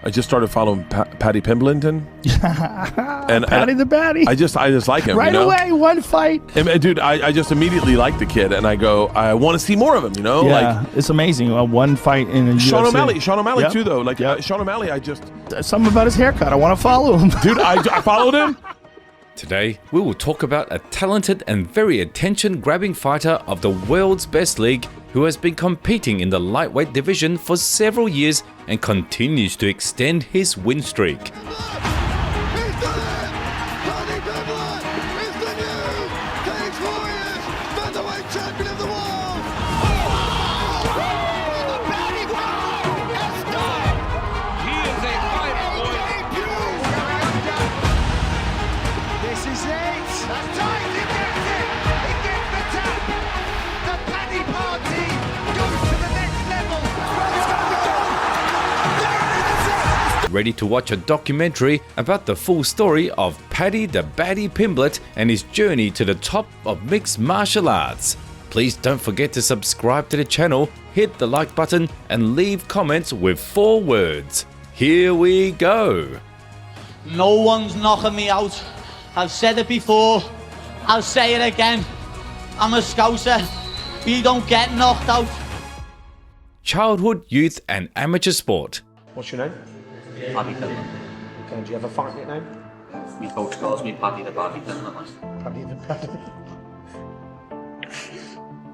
I just started following Paddy Pimblett, and Paddy the Baddy. I just like him right away. One fight, and, dude. I just immediately like the kid, and I go, I want to see more of him. You know, yeah, it's amazing. One fight in a Sean UFC. O'Malley Yep. too, though. Like Yep. Sean O'Malley, something about his haircut. I want to follow him, dude. I followed him. Today, we will talk about a talented and very attention-grabbing fighter of the world's best league who has been competing in the lightweight division for several years and continues to extend his win streak. He's done it! Paddy Pimblett is the new Cage Warriors Featherweight Champion of the world! The Paddy Pimblett has done! He is a fighter, boy! This is it! That's right, he gets it! He gets the tap! The Paddy party goes to the next level! Ready to watch a documentary about the full story of Paddy the Baddy Pimblett and his journey to the top of mixed martial arts? Please don't forget to subscribe to the channel, hit the like button and leave comments with 4 words. Here we go! No one's knocking me out. I've said it before, I'll say it again. I'm a Scouser. We don't get knocked out. Childhood, youth and amateur sport. What's your name? Paddy Pimblett. Okay, do you have a fight nickname? My coach calls me Paddy the Baddy Pimblett. Paddy the Baddy.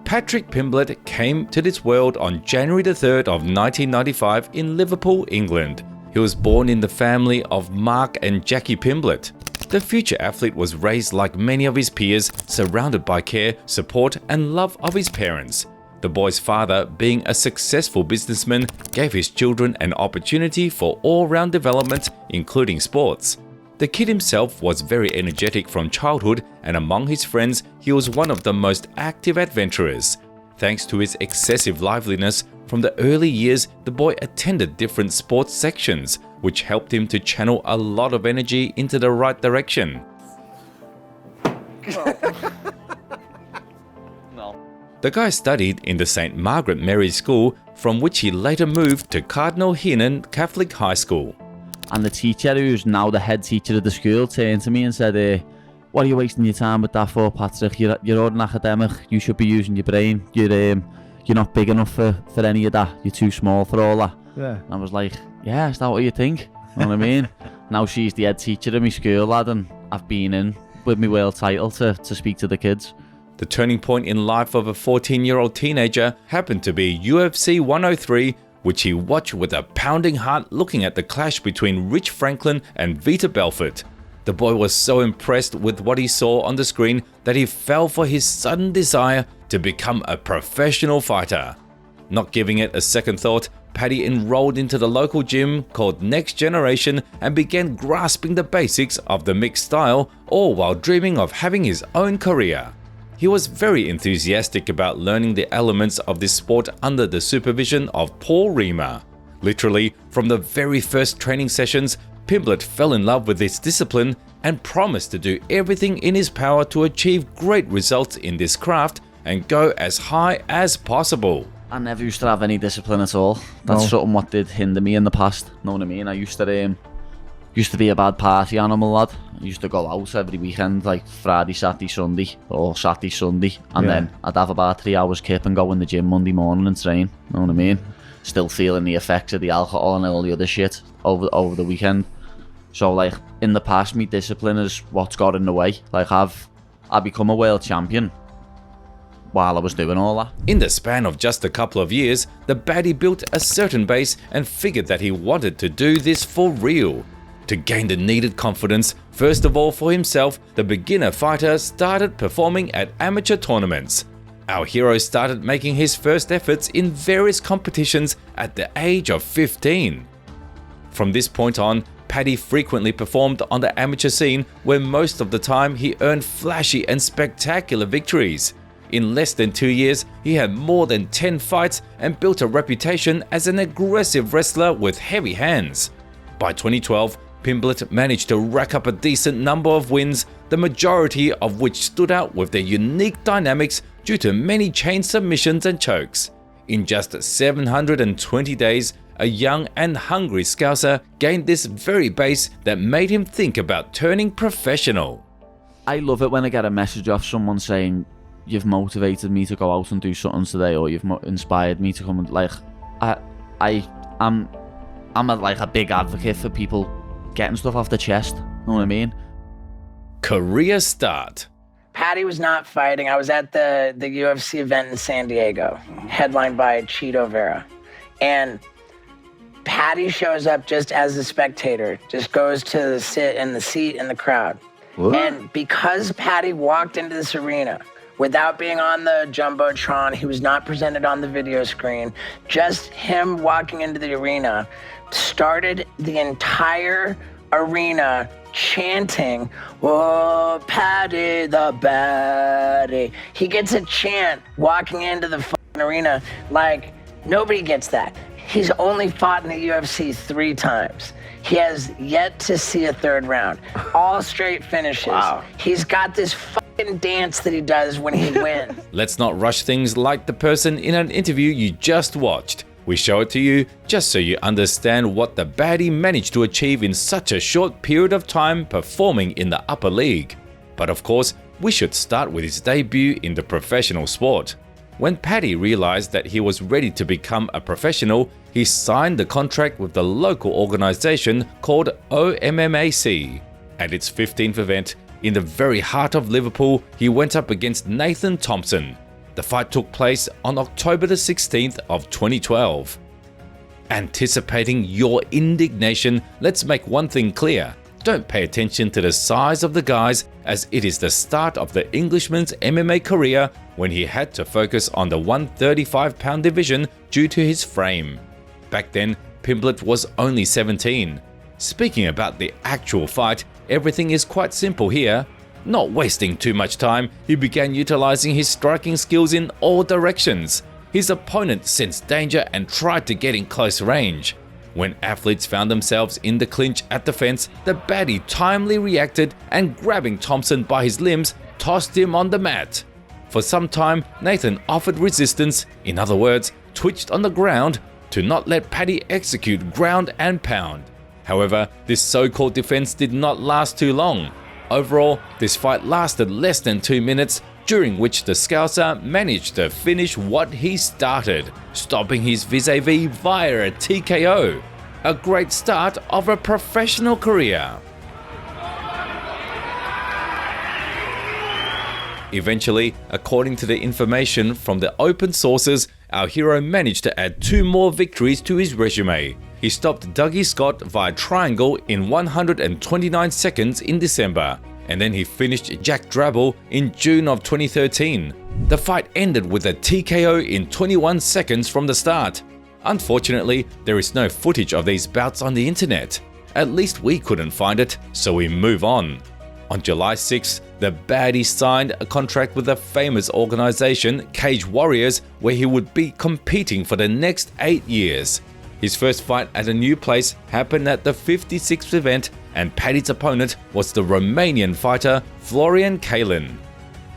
Patrick Pimblett came to this world on January the 3rd of 1995 in Liverpool, England. He was born in the family of Mark and Jackie Pimblett. The future athlete was raised like many of his peers, surrounded by care, support and love of his parents. The boy's father, being a successful businessman, gave his children an opportunity for all-round development, including sports. The kid himself was very energetic from childhood, and among his friends, he was one of the most active adventurers. Thanks to his excessive liveliness, from the early years, the boy attended different sports sections, which helped him to channel a lot of energy into the right direction. The guy studied in the St. Margaret Mary School, from which he later moved to Cardinal Heenan Catholic High School. And the teacher, who's now the head teacher of the school, turned to me and said, what are you wasting your time with that for, Patrick? You're an academic, you should be using your brain. You're not big enough for any of that. You're too small for all that. Yeah. And I was like, yeah, is that what you think? You know what I mean? Now she's the head teacher of my school, lad, and I've been in with my world title to speak to the kids. The turning point in life of a 14-year-old teenager happened to be UFC 103, which he watched with a pounding heart looking at the clash between Rich Franklin and Vita Belfort. The boy was so impressed with what he saw on the screen that he fell for his sudden desire to become a professional fighter. Not giving it a second thought, Paddy enrolled into the local gym called Next Generation and began grasping the basics of the mixed style, all while dreaming of having his own career. He was very enthusiastic about learning the elements of this sport under the supervision of Paul Riemer. Literally, from the very first training sessions, Pimblett fell in love with this discipline and promised to do everything in his power to achieve great results in this craft and go as high as possible. I never used to have any discipline at all. That's something what did hinder me in the past. Know what I mean? I used to be a bad party animal, lad. I used to go out every weekend, like Friday, Saturday, Sunday, or Saturday, Sunday, and then I'd have about 3 hours kip and go in the gym Monday morning and train. Know what I mean? Still feeling the effects of the alcohol and all the other shit over the weekend. So like in the past, my discipline is what's got in the way. Like I become a world champion while I was doing all that. In the span of just a couple of years, the baddie built a certain base and figured that he wanted to do this for real. To gain the needed confidence, first of all for himself, the beginner fighter started performing at amateur tournaments. Our hero started making his first efforts in various competitions at the age of 15. From this point on, Paddy frequently performed on the amateur scene, where most of the time he earned flashy and spectacular victories. In less than 2 years, he had more than 10 fights and built a reputation as an aggressive wrestler with heavy hands. By 2012, Pimblett managed to rack up a decent number of wins, the majority of which stood out with their unique dynamics due to many chain submissions and chokes. In just 720 days, a young and hungry Scouser gained this very base that made him think about turning professional. I love it when I get a message off someone saying, you've motivated me to go out and do something today, or you've inspired me to come and, like, I'm a big advocate for people getting stuff off the chest, know what I mean? Career start. Paddy was not fighting. I was at the UFC event in San Diego, headlined by Cheeto Vera. And Paddy shows up just as a spectator, just goes to sit in the seat in the crowd. What? And because Paddy walked into this arena without being on the Jumbotron, he was not presented on the video screen, just him walking into the arena started the entire arena chanting, "Oh, Paddy the baddie." He gets a chant walking into the fucking arena like nobody gets that. He's only fought in the UFC 3 times. He has yet to see a 3rd round. All straight finishes. Wow. He's got this fucking dance that he does when he wins. Let's not rush things like the person in an interview you just watched. We show it to you just so you understand what the baddie managed to achieve in such a short period of time performing in the upper league. But of course, we should start with his debut in the professional sport. When Paddy realized that he was ready to become a professional, he signed the contract with the local organization called OMMAC. At its 15th event, in the very heart of Liverpool, he went up against Nathan Thompson. The fight took place on October the 16th of 2012. Anticipating your indignation, let's make one thing clear. Don't pay attention to the size of the guys, as it is the start of the Englishman's MMA career when he had to focus on the 135-pound division due to his frame. Back then, Pimblett was only 17. Speaking about the actual fight, everything is quite simple here. Not wasting too much time, he began utilizing his striking skills in all directions. His opponent sensed danger and tried to get in close range. When athletes found themselves in the clinch at the fence, the baddie timely reacted and, grabbing Thompson by his limbs, tossed him on the mat. For some time, Nathan offered resistance, in other words, twitched on the ground, to not let Paddy execute ground and pound. However, this so-called defense did not last too long. Overall, this fight lasted less than 2 minutes, during which the Scouser managed to finish what he started, stopping his vis-a-vis via a TKO. A great start of a professional career. Eventually, according to the information from the open sources, our hero managed to add 2 more victories to his resume. He stopped Dougie Scott via triangle in 129 seconds in December, and then he finished Jack Drabble in June of 2013. The fight ended with a TKO in 21 seconds from the start. Unfortunately, there is no footage of these bouts on the internet. At least we couldn't find it, so we move on. On July 6th, the baddie signed a contract with the famous organization Cage Warriors, where he would be competing for the next 8 years. His first fight at a new place happened at the 56th event, and Paddy's opponent was the Romanian fighter Florian Kalin.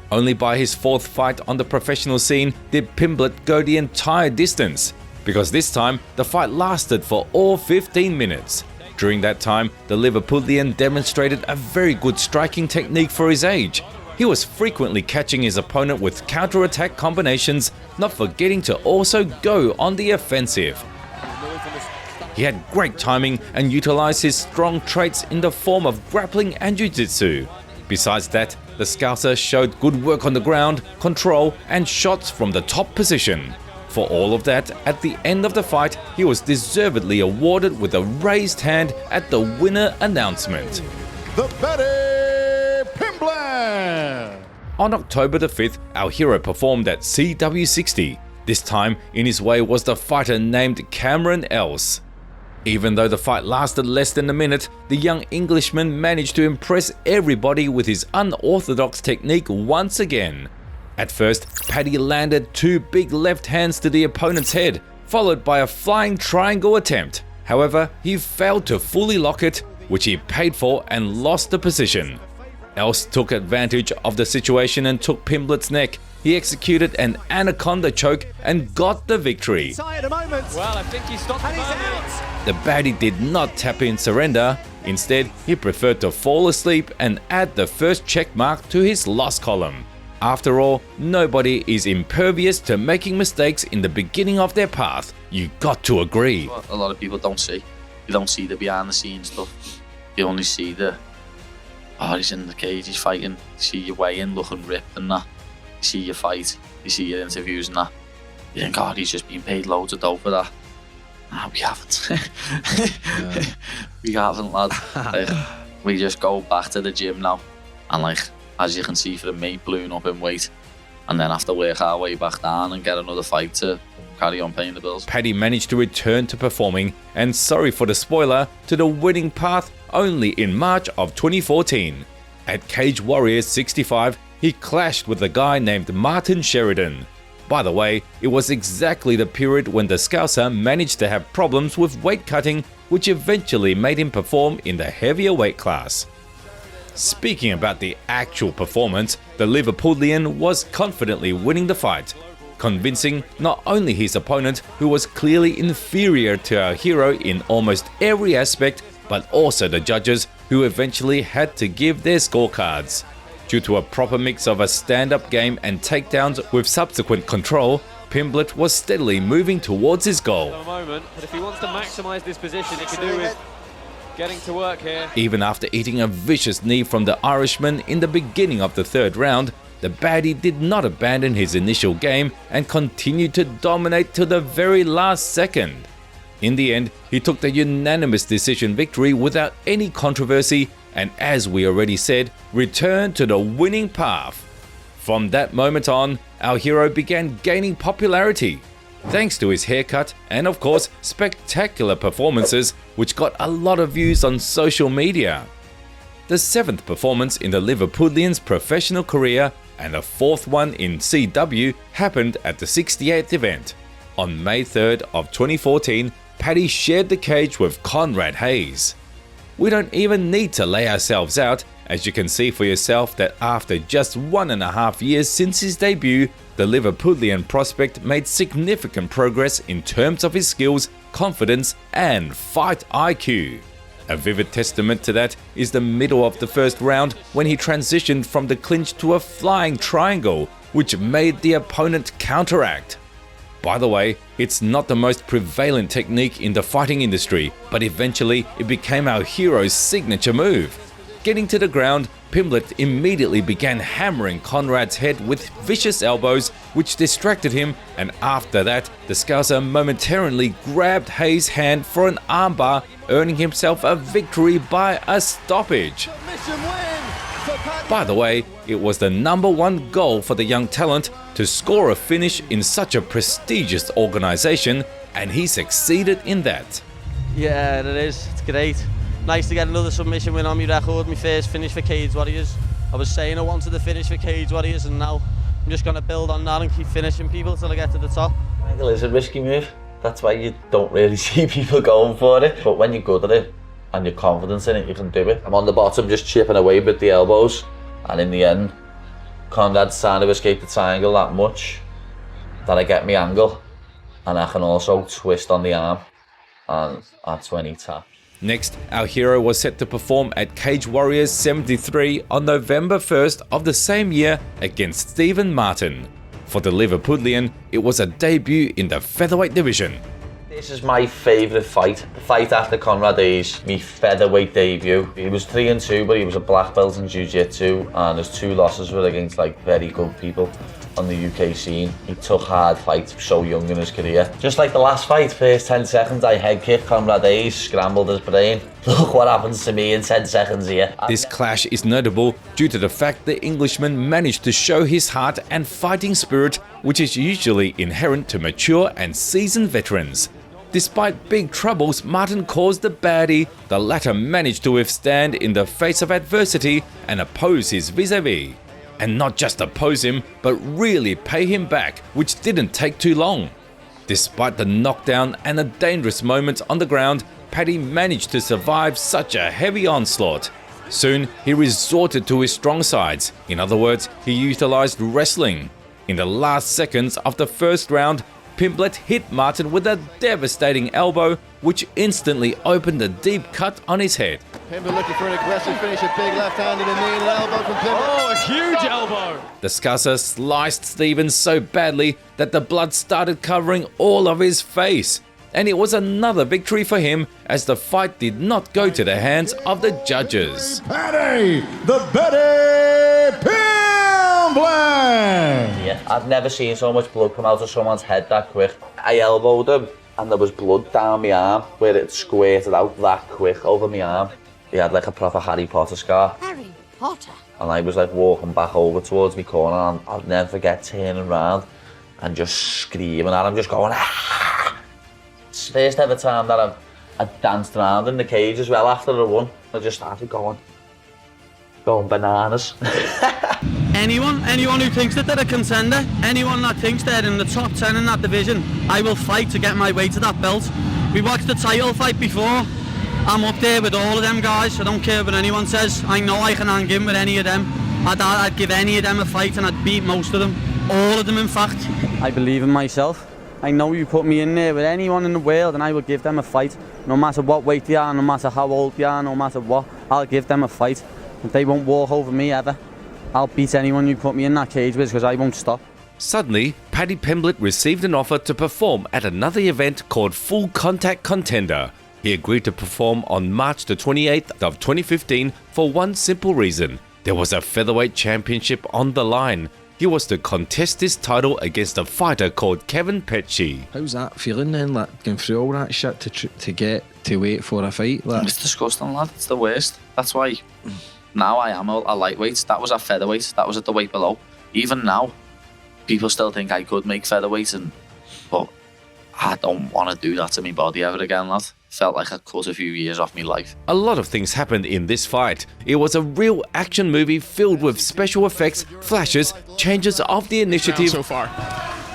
Only by his 4th fight on the professional scene did Pimblett go the entire distance, because this time the fight lasted for all 15 minutes. During that time, the Liverpoolian demonstrated a very good striking technique for his age. He was frequently catching his opponent with counter-attack combinations, not forgetting to also go on the offensive. He had great timing and utilized his strong traits in the form of grappling and jiu-jitsu. Besides that, the Scouser showed good work on the ground, control, and shots from the top position. For all of that, at the end of the fight, he was deservedly awarded with a raised hand at the winner announcement. The Paddy Pimblett! On October the 5th, our hero performed at CW60. This time, in his way was the fighter named Cameron Else. Even though the fight lasted less than a minute, the young Englishman managed to impress everybody with his unorthodox technique once again. At first, Paddy landed 2 big left hands to the opponent's head, followed by a flying triangle attempt. However, he failed to fully lock it, which he paid for and lost the position. else took advantage of the situation and took Pimblett's neck. He executed an anaconda choke and got the victory. At the moment. Well, I think he stopped and he's out. The baddie did not tap in surrender. Instead, he preferred to fall asleep and add the first check mark to his loss column. After all, nobody is impervious to making mistakes in the beginning of their path. You got to agree. A lot of people don't see. You don't see the behind the scenes stuff. You only see the, oh, he's in the cage, he's fighting. You see your weigh-in looking ripped and that. You see your fight, you see your interviews and that. You think, God, he's just been paid loads of dough for that. Nah, we haven't. We haven't, lad. Like, we just go back to the gym now. And like, as you can see from me, blown up in weight. And then have to work our way back down and get another fight to carry on paying the bills. Paddy managed to return to performing, and sorry for the spoiler, to the winning path only in March of 2014. At Cage Warriors 65, he clashed with a guy named Martin Sheridan. By the way, it was exactly the period when the Scouser managed to have problems with weight cutting, which eventually made him perform in the heavier weight class. Speaking about the actual performance, the Liverpudlian was confidently winning the fight, convincing not only his opponent, who was clearly inferior to our hero in almost every aspect, but also the judges, who eventually had to give their scorecards. Due to a proper mix of a stand-up game and takedowns with subsequent control, Pimblett was steadily moving towards his goal. But if he wants to maximise this position, he can do with getting to work here. Even after eating a vicious knee from the Irishman in the beginning of the third round, the baddie did not abandon his initial game and continued to dominate to the very last second. In the end, he took the unanimous decision victory without any controversy and, as we already said, returned to the winning path. From that moment on, our hero began gaining popularity, thanks to his haircut and, of course, spectacular performances which got a lot of views on social media. The 7th performance in the Liverpudlian's professional career and the 4th one in CW happened at the 68th event. On May 3rd of 2014, Paddy shared the cage with Conrad Hayes. We don't even need to lay ourselves out, as you can see for yourself that after just 1.5 years since his debut, the Liverpudlian prospect made significant progress in terms of his skills, confidence and fight IQ. A vivid testament to that is the middle of the first round when he transitioned from the clinch to a flying triangle, which made the opponent counteract. By the way, it's not the most prevalent technique in the fighting industry, but eventually it became our hero's signature move. Getting to the ground, Pimblett immediately began hammering Conrad's head with vicious elbows, which distracted him, and after that, the Scouser momentarily grabbed Hayes' hand for an armbar, earning himself a victory by a stoppage. By the way, it was the #1 goal for the young talent to score a finish in such a prestigious organization, and he succeeded in that. Yeah, it is. It's great. Nice to get another submission win on my record, my first finish for Cage Warriors. I was saying I wanted to finish for Cage Warriors, and now I'm just going to build on that and keep finishing people until I get to the top. It is a risky move. That's why you don't really see people going for it. But when you're good at it and you're confident in it, you can do it. I'm on the bottom just chipping away with the elbows, and in the end, Conrad's trying to escape the triangle that much that I get my angle, and I can also twist on the arm, and that's when he tapped. Next, our hero was set to perform at Cage Warriors 73 on November 1st of the same year against Stephen Martin. For the Liverpudlian, it was a debut in the featherweight division. This is my favourite fight. The fight after Conrad Hayes, my featherweight debut. He was 3-2, but he was a black belt in jiu-jitsu, and his 2 losses were against like very good people on the UK scene. He took hard fights so young in his career. Just like the last fight, first 10 seconds I head kicked Conrad Hayes, scrambled his brain. Look what happens to me in 10 seconds here. This clash is notable due to the fact the Englishman managed to show his heart and fighting spirit, which is usually inherent to mature and seasoned veterans. Despite big troubles Martin caused the baddie, the latter managed to withstand in the face of adversity and oppose his vis-a-vis. And not just oppose him, but really pay him back, which didn't take too long. Despite the knockdown and a dangerous moment on the ground, Paddy managed to survive such a heavy onslaught. Soon, he resorted to his strong sides. In other words, he utilized wrestling. In the last seconds of the first round, Pimblett hit Martin with a devastating elbow, which instantly opened a deep cut on his head. Pimblett looking for an aggressive finish, a big left hand and a knee and an elbow from Pimblett. Oh, a huge elbow! The Scouser sliced Stevens so badly that the blood started covering all of his face. And it was another victory for him, as the fight did not go to the hands of the judges. Paddy, the Paddy Pimblett! Yeah, I've never seen so much blood come out of someone's head that quick. I elbowed him and there was blood down my arm where it squirted out that quick over my arm. He had like a proper Harry Potter scar. Harry Potter? And I was like walking back over towards my corner and I'll never forget turning around and just screaming at him, just going, ah! It's the first ever time that I've danced around in the cage as well after the run. I just started going bananas. Anyone who thinks that they're a contender, anyone that thinks they're in the top 10 in that division, I will fight to get my way to that belt. We watched the title fight before. I'm up there with all of them guys. I don't care what anyone says. I know I can hang in with any of them. I'd give any of them a fight and I'd beat most of them. All of them, in fact. I believe in myself. I know you put me in there with anyone in the world and I will give them a fight. No matter what weight they are, no matter how old they are, no matter what, I'll give them a fight. And they won't walk over me ever. I'll beat anyone you put me in that cage with because I won't stop. Suddenly, Paddy Pimblett received an offer to perform at another event called Full Contact Contender. He agreed to perform on March the 28th of 2015 for one simple reason. There was a featherweight championship on the line. He was to contest his title against a fighter called Kevin Petchy. How's that feeling then, like going through all that shit to get to wait for a fight? Like? It's disgusting, lad. It's the worst. That's why now I am a lightweight. That was a featherweight. That was at the weight below. Even now, people still think I could make featherweight, but I don't want to do that to my body ever again, lad. Felt like I cut a few years off my life. A lot of things happened in this fight. It was a real action movie filled with special effects, flashes, changes of the initiative. So far.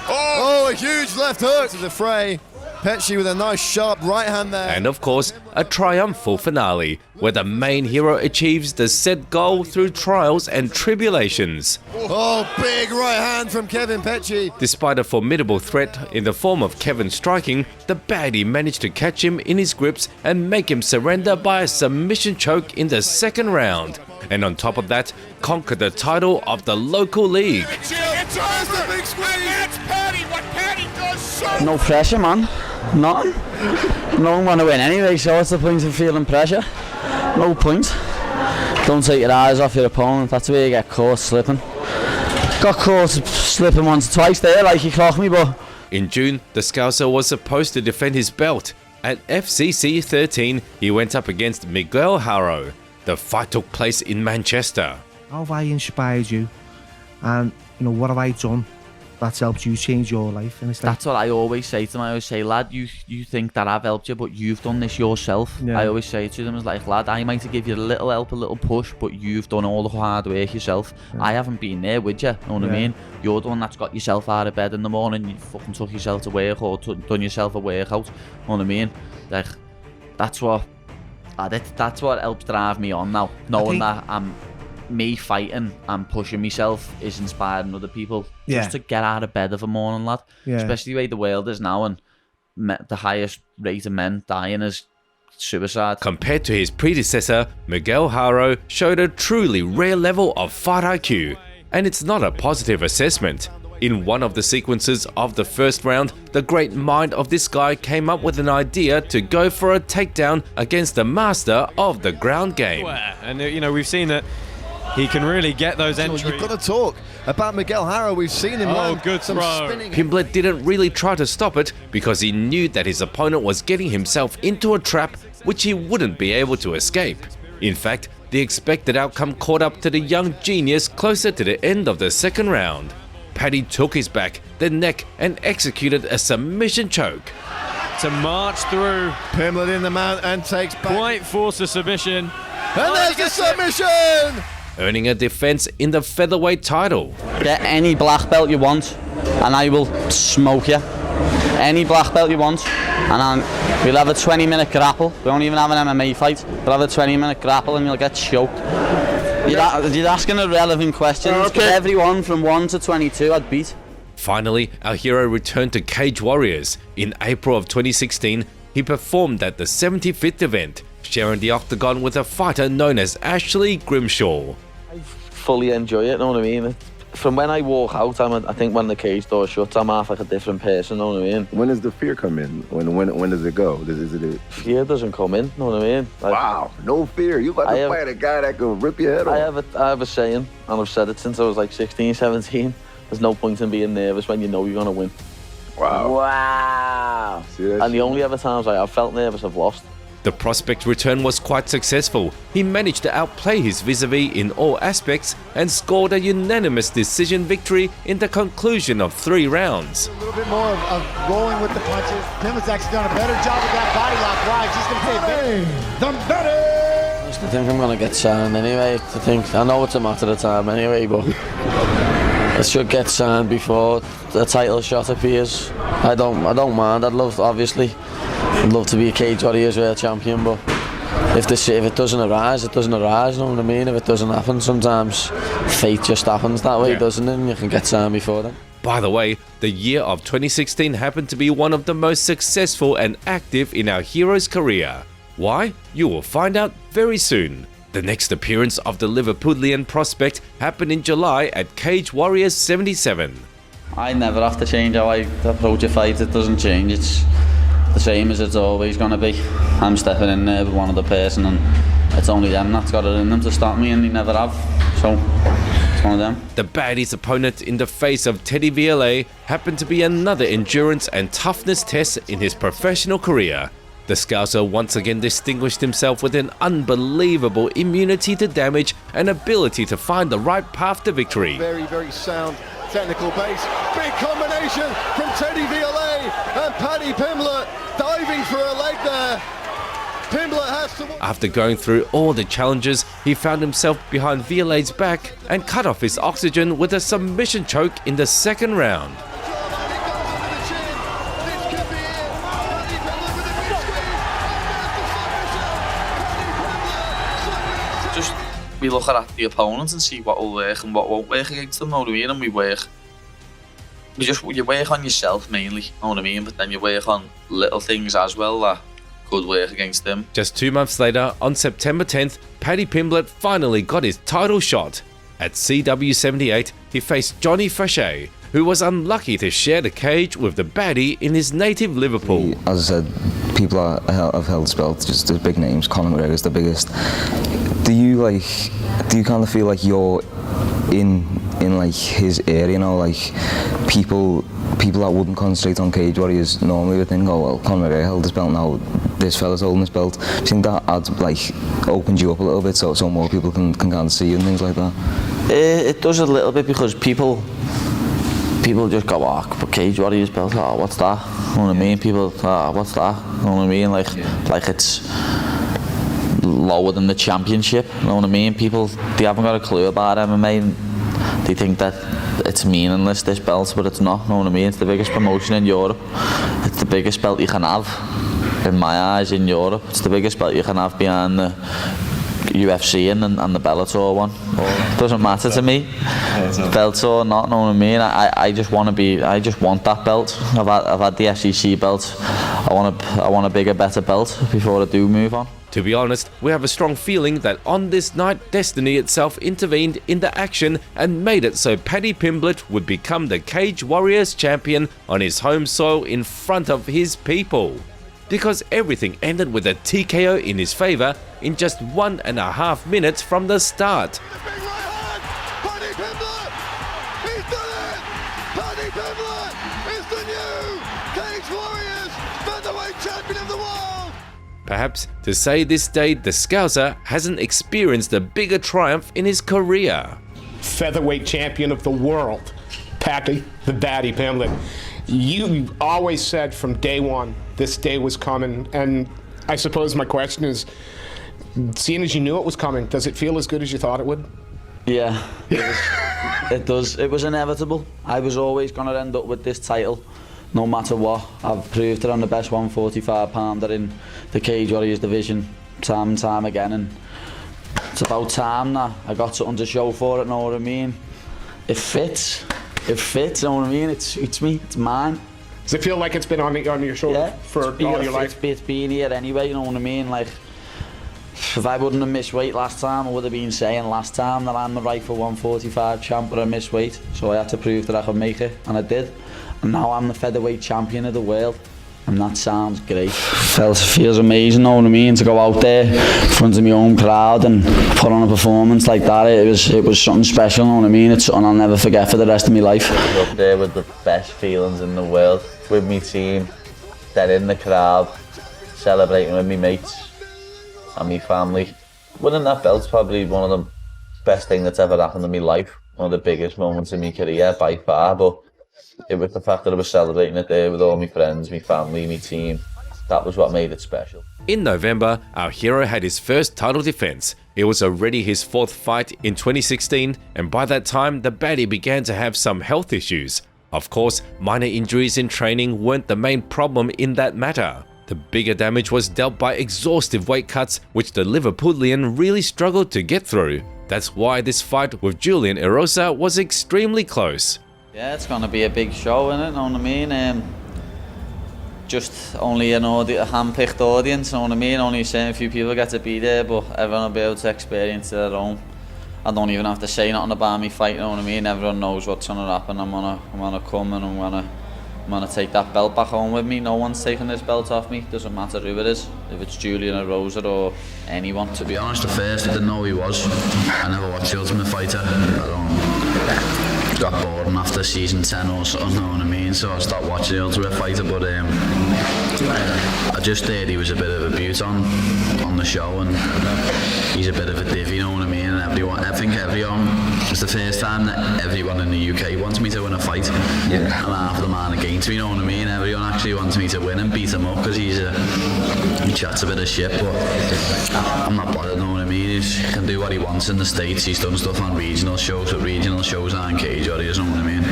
Oh, a huge left hook to the fray. Petchy with a nice sharp right hand there. And of course, a triumphal finale, where the main hero achieves the set goal through trials and tribulations. Oh, big right hand from Kevin Petchy. Despite a formidable threat in the form of Kevin striking, the baddie managed to catch him in his grips and make him surrender by a submission choke in the second round. And on top of that, conquered the title of the local league. No pressure, man. Nothing. No one want to win anyway, so what's the point of feeling pressure? No point. Don't take your eyes off your opponent. That's where you get caught slipping. Got caught slipping once or twice there, like he clocked me, but... In June, the Scouser was supposed to defend his belt. At FCC 13, he went up against Miguel Haro. The fight took place in Manchester. How have I inspired you? And, what have I done that's helped you change your life? And it's like, that's what I always say to them. I always say, lad, you think that I've helped you, but you've done this yourself. Yeah. I always say to them, it's like, lad, I might have given you a little help, a little push, but you've done all the hard work yourself. Yeah. I haven't been there with you, know what I mean? You're the one that's got yourself out of bed in the morning, you fucking took yourself to work or done yourself a workout, know what I mean? Like, that's what helps drive me on now, knowing that me fighting and pushing myself is inspiring other people just to get out of bed of a morning, lad. Especially the way the world is now, and the highest rate of men dying is suicide. Compared to his predecessor, Miguel Haro showed a truly rare level of fight IQ, and it's not a positive assessment. In one of the sequences of the first round, the great mind of this guy came up with an idea to go for a takedown against the master of the ground game. And we've seen that he can really get those entries. You've got to talk about Miguel Haro. We've seen him land good some throw. spinning. Pimblett didn't really try to stop it because he knew that his opponent was getting himself into a trap which he wouldn't be able to escape. In fact, the expected outcome caught up to the young genius closer to the end of the second round. Paddy took his back, the neck, and executed a submission choke. To march through. Pimblett in the mount and takes back. Quite forced a submission. And there's the submission! Earning a defense in the featherweight title. Get any black belt you want and I will smoke you. any black belt you want, and we'll have a 20-minute grapple. We won't even have an MMA fight. We'll have a 20-minute grapple and you'll get choked. You're asking irrelevant questions. Everyone from 1 to 22 I'd beat. Finally, our hero returned to Cage Warriors. In April of 2016, he performed at the 75th event, sharing the octagon with a fighter known as Ashley Grimshaw. I fully enjoy it, know what I mean? From when I walk out, I think when the cage door shuts, I'm half like a different person, know what I mean? When does the fear come in? When does it go? Fear doesn't come in, know what I mean? Wow, no fear. You about to fight a guy that can rip your head off. I have a saying, and I've said it since I was like 16, 17. There's no point in being nervous when you know you're going to win. Wow. Wow. And the only other times I have felt nervous, I've lost. The prospect's return was quite successful. He managed to outplay his vis-a-vis in all aspects and scored a unanimous decision victory in the conclusion of 3 rounds. A little bit more of rolling with the punches. Pimblett's actually done a better job with that body lock. Wow, he's just going to say The Betty! I think I'm going to get signed anyway. I know it's a matter of time anyway, but I should get signed before the title shot appears. I don't mind. I'd love to be a Cage Warriors World Champion, but if it doesn't arise, it doesn't arise, you know what I mean? If it doesn't happen, sometimes fate just happens that way, doesn't it? And you can get signed before then. By the way, the year of 2016 happened to be one of the most successful and active in our hero's career. Why? You will find out very soon. The next appearance of the Liverpudlian prospect happened in July at Cage Warriors 77. I never have to change how I approach a fight. It doesn't change. It's the same as it's always going to be. I'm stepping in there with one other person, and it's only them that's got it in them to stop me, and they never have. So it's one of them. The baddie's opponent in the face of Teddy VLA happened to be another endurance and toughness test in his professional career. The Scouser once again distinguished himself with an unbelievable immunity to damage and ability to find the right path to victory. Very, very sound technical base. Big combination from Teddy VLA and Paddy Pimblett diving for a leg there. Pimblett has to... After going through all the challenges, he found himself behind VLA's back and cut off his oxygen with a submission choke in the 2nd round. We look at the opponents and see what will work and what won't work against them, know what I mean? And we work. You work on yourself mainly, know what I mean? But then you work on little things as well that could work against them. Just 2 months later, on September 10th, Paddy Pimblett finally got his title shot. At CW78, he faced Johnny Fauché, who was unlucky to share the cage with the baddie in his native Liverpool. As I said, people have held this belt, just the big names. Conor McGregor's the biggest. Do you kind of feel like you're in like his area, you know, like people that wouldn't concentrate on Cage Warriors normally would think, oh well, Conor McGregor held this belt, now this fella's holding this belt. Do you think that adds, like, opens you up a little bit so more people can kind of see you and things like that? It does a little bit, because people just go, oh, but Cage Warriors belt, oh, what's that? You know what I mean? People, oh, what's that? You know what I mean? Like it's lower than the championship, you know what I mean? People, they haven't got a clue about MMA, and they think that it's meaningless, this belt, but it's not, you know what I mean? It's the biggest promotion in Europe. It's the biggest belt you can have, in my eyes, in Europe. It's the biggest belt you can have behind the UFC and the Bellator one. It doesn't matter to me, belts or not, know what I mean? I just want that belt. I've had the SEC belt. I want a bigger, better belt before I do move on. To be honest, we have a strong feeling that on this night, destiny itself intervened in the action and made it so Paddy Pimblett would become the Cage Warriors champion on his home soil in front of his people. Because everything ended with a TKO in his favor in just 1.5 minutes from the start. Paddy Pimblett! He's done it! Paddy Pimblett is the new Cage Warriors Featherweight Champion of the world! Perhaps to say this day, the Scouser hasn't experienced a bigger triumph in his career. Featherweight champion of the world, Paddy the Paddy Pimblett. You always said from day one this day was coming, and I suppose my question is, seeing as you knew it was coming, does it feel as good as you thought it would? Yeah, it does. It was inevitable. I was always going to end up with this title. no matter what. I've proved that I'm the best 145 pounder in the Cage Warriors division time and time again, and it's about time that I got something to show for it, know what I mean? It fits, know what I mean? It suits me, it's mine. Does it feel like it's been on your shoulder for all your life? It's been here anyway, you know what I mean? Like, if I wouldn't have missed weight last time, I would have been saying last time that I'm the rightful 145 champ, but I missed weight, so I had to prove that I could make it, and I did. And now I'm the featherweight champion of the world, and that sounds great. Feels amazing, know what I mean? To go out there in front of my own crowd and put on a performance like that, it was something special, know what I mean? It's something I'll never forget for the rest of my life. Up there with the best feelings in the world, with my team, they're in the crowd, celebrating with me mates and my family. Winning that belt's probably one of the best things that's ever happened in my life. One of the biggest moments in my career by far, but it was the fact that I was celebrating it there with all my friends, my family, my team. That was what made it special. In November, our hero had his first title defense. It was already his 4th fight in 2016, and by that time, the baddie began to have some health issues. Of course, minor injuries in training weren't the main problem in that matter. The bigger damage was dealt by exhaustive weight cuts, which the Liverpoolian really struggled to get through. That's why this fight with Julian Erosa was extremely close. Yeah, it's gonna be a big show, innit, know what I mean? Just only a hand-picked audience, know what I mean? Only a certain few people get to be there, but everyone will be able to experience it at home. I don't even have to say nothing about me fight, know what I mean? Everyone knows what's gonna happen. I'm gonna come and I'm gonna take that belt back home with me. No one's taking this belt off me. Doesn't matter who it is. If it's Julian Erosa or anyone. To be honest, at first I didn't know who he was. I never watched The Ultimate Fighter. I got bored after season 10 or something, know what I mean? So I stopped watching The Ultimate Fighter, but I just heard he was a bit of a beaut on the show, and he's a bit of a divvy, you know what I mean? And I think everyone, it's the first time that everyone in the UK wants me to win a fight, and half of the man against me, you know what I mean? Everyone actually wants me to win and beat him up because he chats a bit of shit, but I'm not bothered, know what I mean? He can do what he wants in the States. He's done stuff on regional shows, but regional shows aren't Cage Warriors, know what I mean?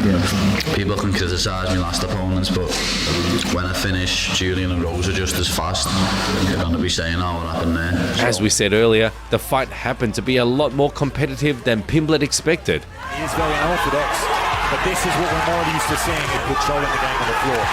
People can criticise my last opponents, but when I finish, Julian and Rose are just as fast. They're going to be saying, oh, what happened there? As we said earlier, the fight happened to be a lot more competitive than Pimblett expected. He is very unorthodox, but this is what we're more used to seeing in controlling the game on the floor.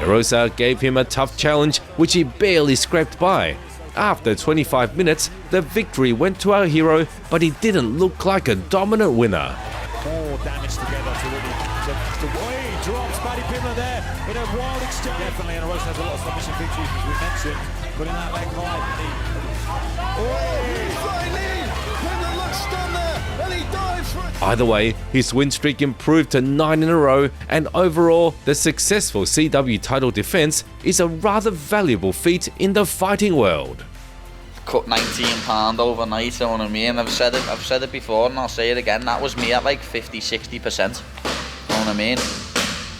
Erosa gave him a tough challenge, which he barely scraped by. After 25 minutes, the victory went to our hero, but he didn't look like a dominant winner. More damage together to what he drops Paddy Pimblett there in a wild exchange. Definitely, and Erosa has a lot of submission victories, as we mentioned, putting that leg high. Either way, his win streak improved to 9 in a row, and overall, the successful CW title defense is a rather valuable feat in the fighting world. Cut 19 pound overnight, you know what I mean? I've said it before and I'll say it again, that was me at like 50-60%, you know what I mean?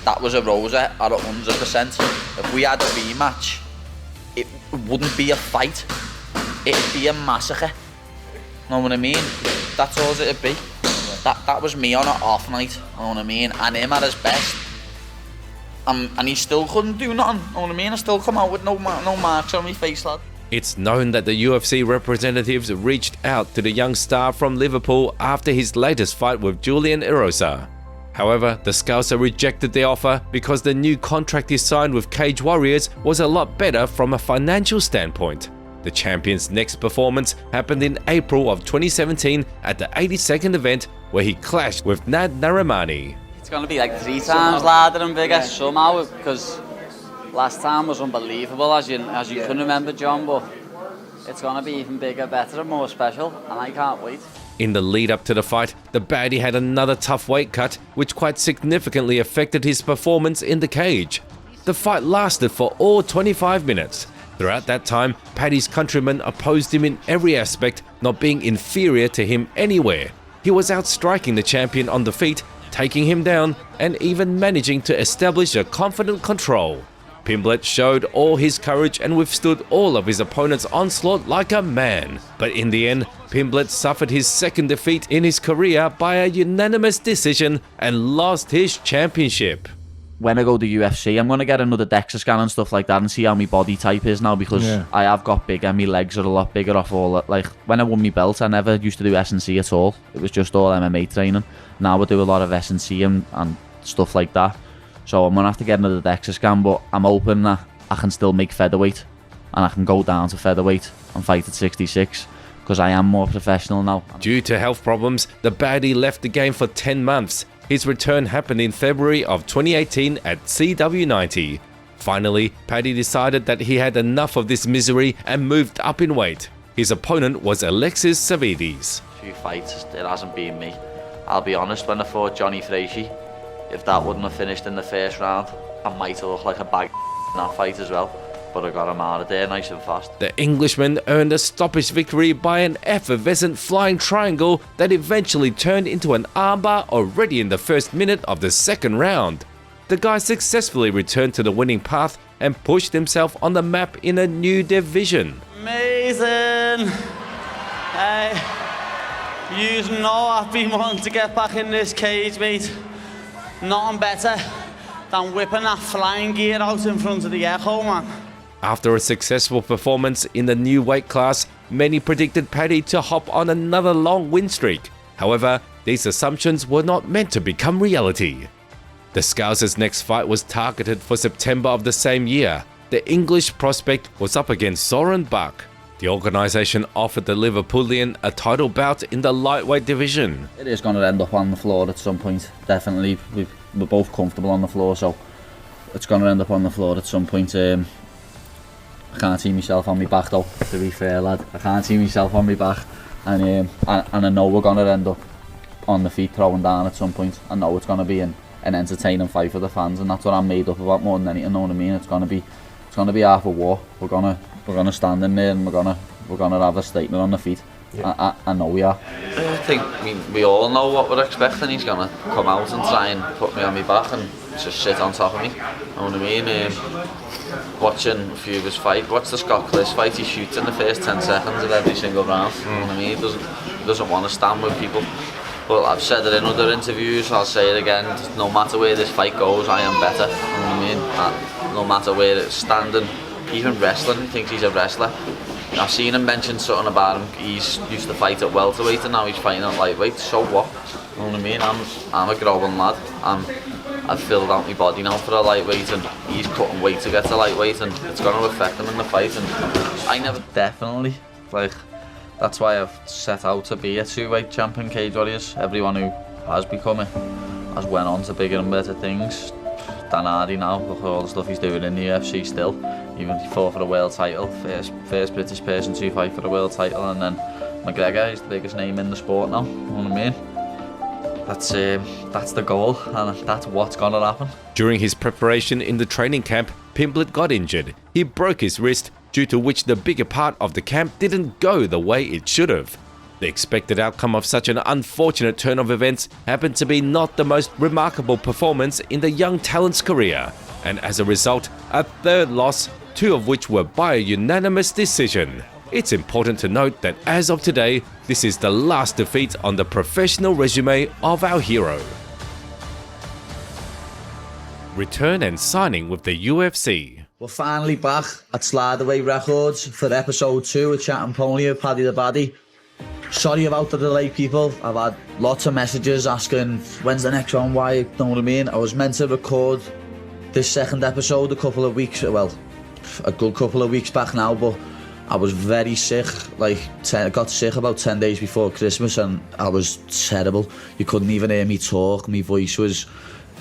That was Erosa at 100%. If we had a rematch, it wouldn't be a fight, it'd be a massacre, you know what I mean? That's all it'd be. That was me on an off night, you know what I mean? And him at his best, and he still couldn't do nothing, you know what I mean? I still come out with no marks on my face, lad. It's known that the UFC representatives reached out to the young star from Liverpool after his latest fight with Julian Erosa. However, the Scouser rejected the offer because the new contract he signed with Cage Warriors was a lot better from a financial standpoint. The champion's next performance happened in April of 2017 at the 82nd event, where he clashed with Nad Narimani. It's going to be like 3 times larger and bigger somehow, because last time was unbelievable, as you can remember, John, but it's going to be even bigger, better and more special, and I can't wait. In the lead up to the fight, the baddie had another tough weight cut, which quite significantly affected his performance in the cage. The fight lasted for all 25 minutes. Throughout that time, Paddy's countrymen opposed him in every aspect, not being inferior to him anywhere. He was outstriking the champion on the feet, taking him down, and even managing to establish a confident control. Pimblett showed all his courage and withstood all of his opponent's onslaught like a man. But in the end, Pimblett suffered his second defeat in his career by a unanimous decision and lost his championship. when I go to UFC, I'm going to get another DEXA scan and stuff like that and see how my body type is now, because I have got bigger. My legs are a lot bigger off all that. Like, when I won my belt, I never used to do S&C at all. It was just all MMA training. Now I do a lot of S&C and stuff like that. So I'm going to have to get another DEXA scan, but I'm hoping that I can still make featherweight and I can go down to featherweight and fight at 66, because I am more professional now. Due to health problems, the baddie left the game for 10 months. His return happened in February of 2018 at CW90. Finally, Paddy decided that he had enough of this misery and moved up in weight. His opponent was Alexis Savides. Few fights, it hasn't been me. I'll be honest, when I fought Johnny Frazier, if that wouldn't have finished in the first round, I might have looked like a bag in that fight as well. But I got him out of there nice and fast. The Englishman earned a stoppage victory by an effervescent flying triangle that eventually turned into an armbar already in the first minute of the second round. The guy successfully returned to the winning path and pushed himself on the map in a new division. Amazing! Hey, you know I've been wanting to get back in this cage, mate. Nothing better than whipping that flying gear out in front of the echo, man. After a successful performance in the new weight class, many predicted Paddy to hop on another long win streak. However, these assumptions were not meant to become reality. The Scouser's next fight was targeted for September of the same year. The English prospect was up against Soren Buck. The organisation offered the Liverpoolian a title bout in the lightweight division. It is going to end up on the floor at some point, definitely. We're both comfortable on the floor, so it's going to end up on the floor at some point. I can't see myself on my back though, to be fair, lad. I can't see myself on my back, and I know we're going to end up on the feet throwing down at some point. I know it's going to be an entertaining fight for the fans, and that's what I'm made up about more than anything, you know what I mean? It's going to be half a war. We're gonna stand in there and we're gonna have a statement on the feet. Yeah. I know we are. I think we all know what we're expecting. He's gonna come out and try and put me on my back and just sit on top of me. You know what I mean? Watching a few of his fight, watch the Scott Cliss fight, he shoots in the first 10 seconds of every single round. You know what I mean? He doesn't want to stand with people. But I've said it in other interviews, I'll say it again, no matter where this fight goes, I am better. You know what I mean? No matter where it's standing, even wrestling, he thinks he's a wrestler. I've seen him mention something about him, he's used to fight at welterweight and now he's fighting at lightweight, so what? You know what I mean? I'm a growing lad. I've filled out my body now for a lightweight, and he's cutting weight to get to lightweight, and it's going to affect him in the fight. And I never definitely, like, that's why I've set out to be a two-weight champion, Cage Warriors. Everyone who has become it has went on to bigger and better things. Dan Hardy now, look at all the stuff he's doing in the UFC still. Even he fought for a world title, first British person to fight for a world title, and then McGregor is the biggest name in the sport now. You know what I mean? That's the goal, and that's what's gonna happen. During his preparation in the training camp, Pimblett got injured. He broke his wrist, due to which the bigger part of the camp didn't go the way it should have. The expected outcome of such an unfortunate turn of events happened to be not the most remarkable performance in the young talent's career, and as a result, a third loss, two of which were by a unanimous decision. It's important to note that as of today, this is the last defeat on the professional resume of our hero. Return and signing with the UFC. We're finally back at Slidaway Records for episode 2 of Chat and Pony with Paddy the Baddie. Sorry about the delay, people. I've had lots of messages asking when's the next one, why, you know what I mean? I was meant to record this second episode a couple of weeks, well, a good couple of weeks back now, but I was very sick, I got sick about 10 days before Christmas, and I was terrible. You couldn't even hear me talk, my voice was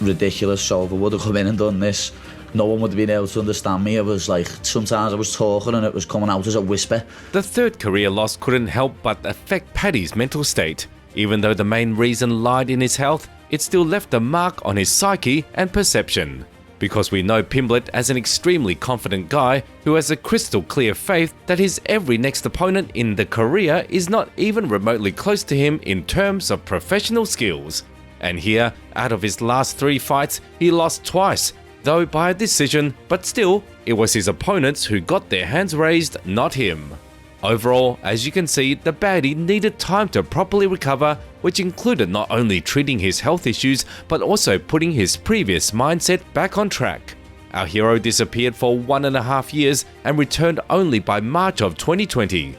ridiculous, so if I would have come in and done this, no one would have been able to understand me. It was like, sometimes I was talking and it was coming out as a whisper. The third career loss couldn't help but affect Paddy's mental state. Even though the main reason lied in his health, it still left a mark on his psyche and perception. Because we know Pimblett as an extremely confident guy who has a crystal clear faith that his every next opponent in the career is not even remotely close to him in terms of professional skills. And here, out of his last 3 fights, he lost twice, though by a decision, but still, it was his opponents who got their hands raised, not him. Overall, as you can see, the baddie needed time to properly recover, which included not only treating his health issues, but also putting his previous mindset back on track. Our hero disappeared for 1.5 years and returned only by March of 2020.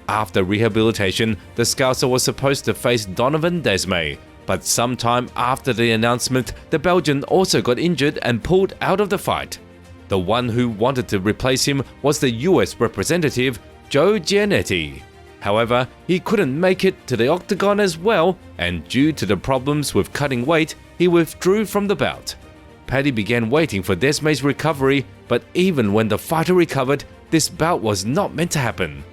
After rehabilitation, the Scouser was supposed to face Donovan Desmay, but sometime after the announcement, the Belgian also got injured and pulled out of the fight. The one who wanted to replace him was the US representative, Joe Giannetti. However, he couldn't make it to the octagon as well, and due to the problems with cutting weight, he withdrew from the bout. Paddy began waiting for Desmay's recovery, but even when the fighter recovered, this bout was not meant to happen.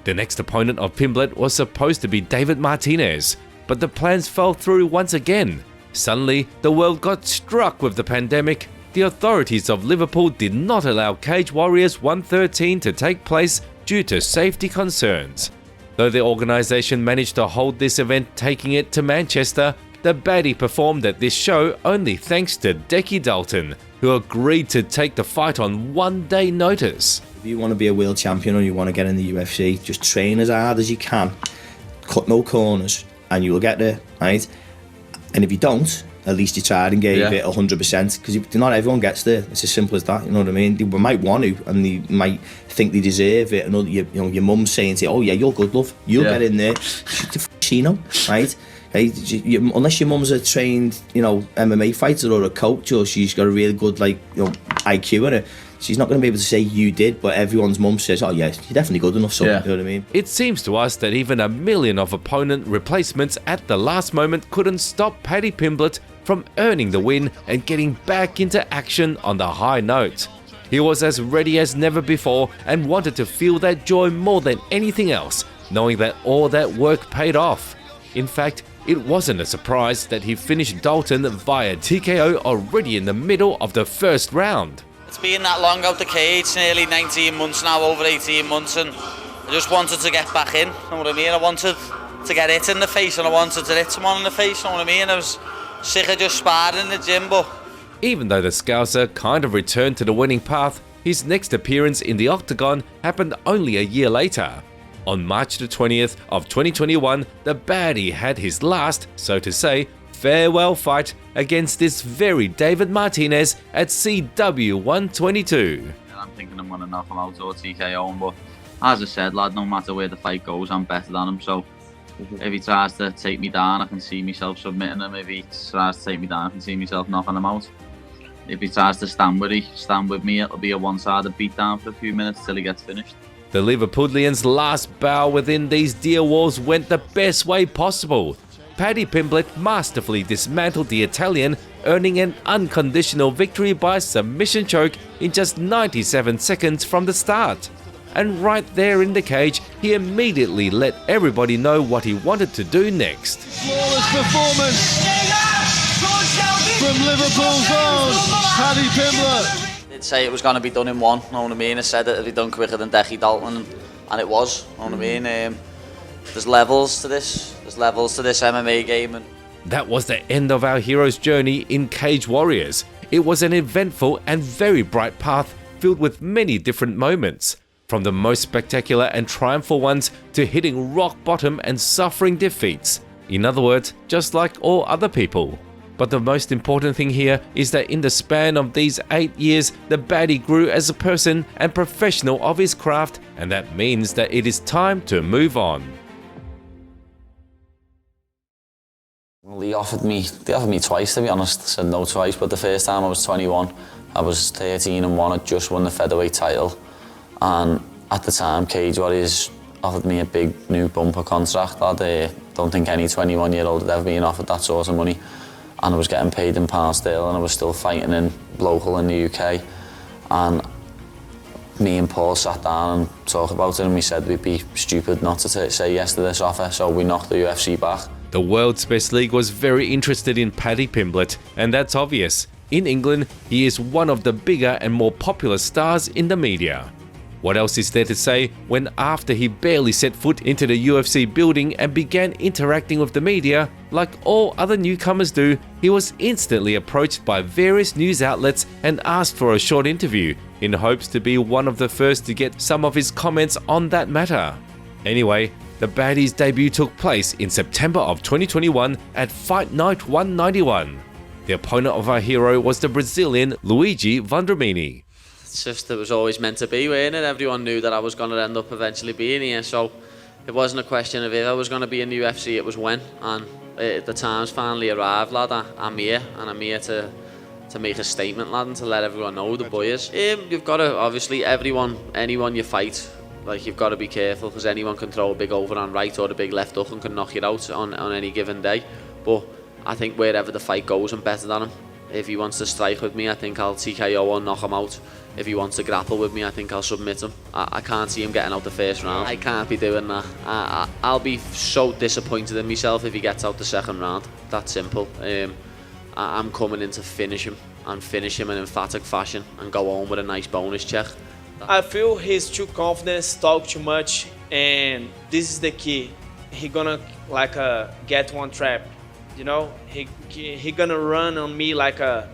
The next opponent of Pimblett was supposed to be David Martinez, but the plans fell through once again. Suddenly, the world got struck with the pandemic. The authorities of Liverpool did not allow Cage Warriors 113 to take place due to safety concerns. Though the organisation managed to hold this event, taking it to Manchester, the baddie performed at this show only thanks to Decky Dalton, who agreed to take the fight on 1 day notice. If you want to be a world champion or you want to get in the UFC, just train as hard as you can, cut no corners, and you will get there, right? And if you don't, at least you tried and gave it 100%, because not everyone gets there. It's as simple as that, you know what I mean? They might want to, and they might think they deserve it, and your mum's saying to you, oh yeah, you're good, love, you'll get in there. She know, right? Unless your mum's a trained, MMA fighter or a coach, or she's got a really good, IQ in her, she's not going to be able to say you did, but everyone's mum says, oh yeah, you're definitely good enough, so you know what I mean? It seems to us that even 1 million of opponent replacements at the last moment couldn't stop Paddy Pimblett from earning the win and getting back into action on the high note. He was as ready as never before and wanted to feel that joy more than anything else, knowing that all that work paid off. In fact, it wasn't a surprise that he finished Dalton via TKO already in the middle of the first round. It's been that long out the cage, nearly 19 months now, over 18 months, and I just wanted to get back in, you know what I mean? I wanted to get hit in the face, and I wanted to hit someone in the face, you know what I mean? I was sick of just sparring in the gym, but... Even though the Scouser kind of returned to the winning path, his next appearance in the octagon happened only a year later. On March the 20th of 2021, the baddie had his last, so to say, farewell fight against this very David Martinez at CW 122. I'm thinking I'm going to knock him out or TKO him, but as I said, lad, no matter where the fight goes, I'm better than him, so if he tries to take me down, I can see myself submitting him. If he tries to take me down, I can see myself knocking him out. If he tries to stand with me, it'll be a one-sided beatdown for a few minutes till he gets finished. The Liverpudlian's last bow within these dear walls went the best way possible. Paddy Pimblett masterfully dismantled the Italian, earning an unconditional victory by submission choke in just 97 seconds from the start. And right there in the cage, he immediately let everybody know what he wanted to do next. Flawless performance from Liverpool's own Paddy Pimblett. I'd say it was going to be done in one, you know what I mean? I said it would be done quicker than Decky Dalton, and it was, you know what I mean? There's levels to this. There's levels to this MMA game. And that was the end of our hero's journey in Cage Warriors. It was an eventful and very bright path filled with many different moments, from the most spectacular and triumphal ones to hitting rock bottom and suffering defeats. In other words, just like all other people. But the most important thing here is that in the span of these 8 years, the baddie grew as a person and professional of his craft, and that means that it is time to move on. Well, they offered me twice, to be honest. I said no twice, but the first time I was 21, I was 13-1, I'd just won the featherweight title. And at the time, Cage Warriors offered me a big new bumper contract. I don't think any 21-year-old had ever been offered that sort of money. And I was getting paid in pounds sterling, and I was still fighting in local in the UK. And me and Paul sat down and talked about it, and we said we'd be stupid not to say yes to this offer, so we knocked the UFC back. The World's Best League was very interested in Paddy Pimblett, and that's obvious. In England, he is one of the bigger and more popular stars in the media. What else is there to say when after he barely set foot into the UFC building and began interacting with the media, like all other newcomers do, he was instantly approached by various news outlets and asked for a short interview, in hopes to be one of the first to get some of his comments on that matter. Anyway, the Baddie's debut took place in September of 2021 at Fight Night 191. The opponent of our hero was the Brazilian Luigi Vendramini. It's just, it was always meant to be, wasn't it? Everyone knew that I was going to end up eventually being here, so it wasn't a question of if I was going to be in the UFC, it was when. And the time's finally arrived, lad. I'm here, and I'm here to make a statement, lad, and to let everyone know the boy is. You've got to, obviously, anyone you fight, like, you've got to be careful, because anyone can throw a big overhand right or a big left hook and can knock you out on any given day. But I think wherever the fight goes, I'm better than him. If he wants to strike with me, I think I'll TKO or knock him out. If he wants to grapple with me, I think I'll submit him. I can't see him getting out the first round. I can't be doing that. I'll be so disappointed in myself if he gets out the second round. That simple. I'm coming in to finish him, and finish him in emphatic fashion, and go home with a nice bonus check. I feel he's too confident, talk too much, and this is the key. He gonna get one trap, you know. He gonna run on me like a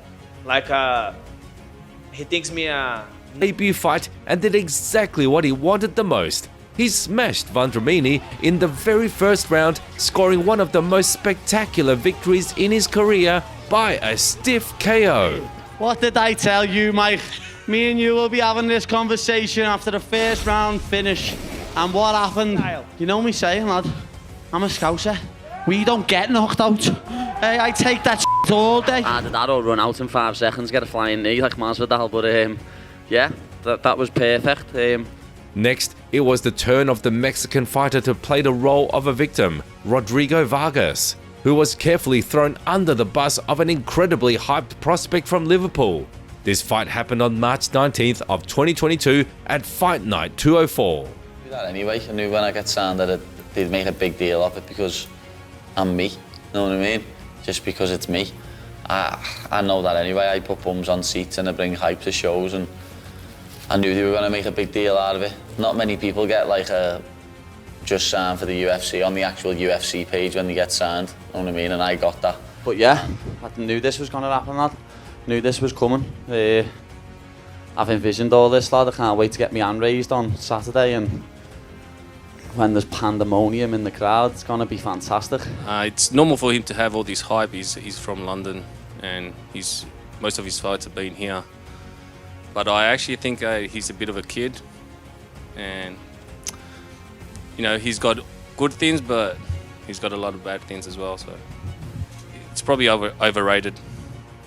he thinks me a Debut fight and did exactly what he wanted the most. He smashed Vendramini in the very first round, scoring one of the most spectacular victories in his career by a stiff KO. What did I tell you, Mike? Me and you will be having this conversation after the first round finish. And what happened? You know me saying, lad, I'm a Scouser. We don't get knocked out. Hey, I take that all day. Did that all run out in 5 seconds, get a flying knee like Masvidal, but yeah, that was perfect. Next, it was the turn of the Mexican fighter to play the role of a victim, Rodrigo Vargas, who was carefully thrown under the bus of an incredibly hyped prospect from Liverpool. This fight happened on March 19th of 2022 at Fight Night 204. I knew that anyway. I knew when I got signed that they'd make a big deal of it because I'm me, you know what I mean? Just because it's me. I know that anyway. I put bums on seats and I bring hype to shows, and I knew they were going to make a big deal out of it. Not many people get just signed for the UFC on the actual UFC page when they get signed, you know what I mean? And I got that. But yeah, I knew this was going to happen, lad. Knew this was coming. I've envisioned all this, lad. I can't wait to get my hand raised on Saturday, and when there's pandemonium in the crowd, it's going to be fantastic. It's normal for him to have all this hype. He's from London, and most of his fights have been here. But I actually think he's a bit of a kid, and you know, he's got good things, but he's got a lot of bad things as well. So it's probably overrated.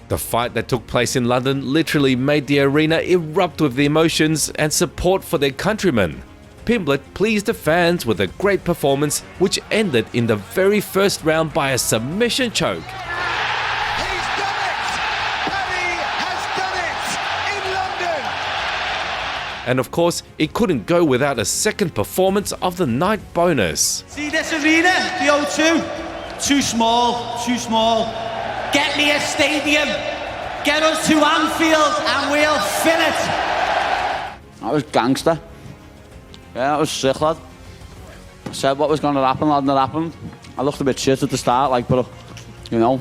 The fight that took place in London literally made the arena erupt with the emotions and support for their countryman. Pimblett pleased the fans with a great performance, which ended in the very first round by a submission choke. He's done it! Paddy has done it in London! And of course, it couldn't go without a second performance of the night bonus. See this arena, the O2? Too small. Get me a stadium, get us to Anfield, and we'll fill it. That was gangster. Yeah, that was sick, lad. I said what was going to happen, lad, and it happened. I looked a bit shit at the start, but you know,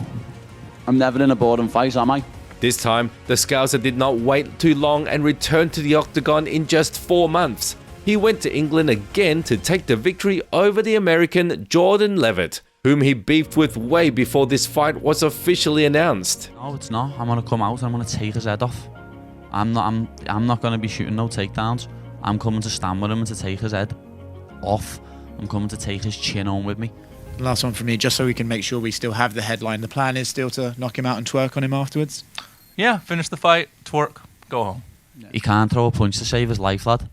I'm never in a boredom fight, am I? This time, the Scouser did not wait too long and returned to the octagon in just 4 months. He went to England again to take the victory over the American Jordan Levitt, whom he beefed with way before this fight was officially announced. No, it's not. I'm gonna come out and I'm gonna take his head off. I'm not gonna be shooting no takedowns. I'm coming to stand with him and to take his head off. I'm coming to take his chin on with me. Last one from me, just so we can make sure we still have the headline. The plan is still to knock him out and twerk on him afterwards? Yeah, finish the fight, twerk, go home. He can't throw a punch to save his life, lad.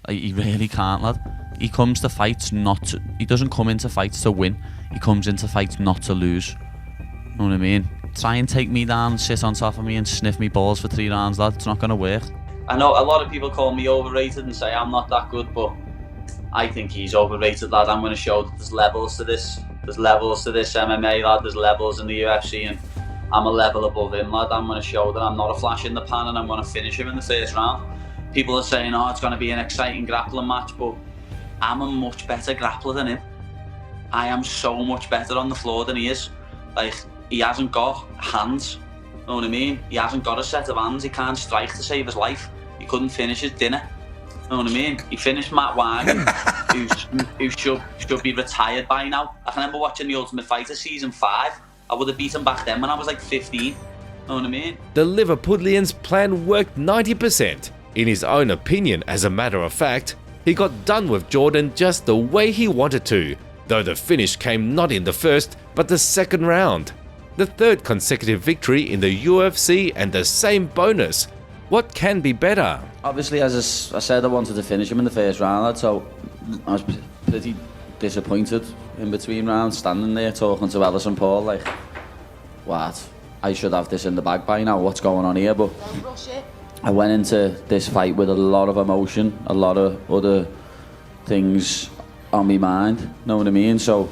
He really can't, lad. He comes to fights he doesn't come into fights to win. He comes into fights not to lose. You know what I mean? Try and take me down, sit on top of me and sniff me balls for 3 rounds, lad. It's not going to work. I know a lot of people call me overrated and say I'm not that good, but I think he's overrated, lad. I'm going to show that there's levels to this. There's levels to this MMA, lad. There's levels in the UFC, and I'm a level above him, lad. I'm going to show that I'm not a flash in the pan, and I'm going to finish him in the first round. People are saying, oh, it's going to be an exciting grappling match, but I'm a much better grappler than him. I am so much better on the floor than he is. Like, he hasn't got hands, you know what I mean? He hasn't got a set of hands. He can't strike to save his life. He couldn't finish his dinner. know what I mean? He finished Matt Wyman, who should be retired by now. I can remember watching The Ultimate Fighter season 5. I would have beaten back then when I was like 15. Know what I mean? The Liverpudlian's plan worked 90%. In his own opinion, as a matter of fact, he got done with Jordan just the way he wanted to, though the finish came not in the first, but the second round. The third consecutive victory in the UFC and the same bonus. What can be better? Obviously, as I said, I wanted to finish him in the first round, so I was pretty disappointed in between rounds, standing there talking to Ellison Paul like, what? I should have this in the bag by now, what's going on here? But I went into this fight with a lot of emotion, a lot of other things on my mind, know what I mean? So,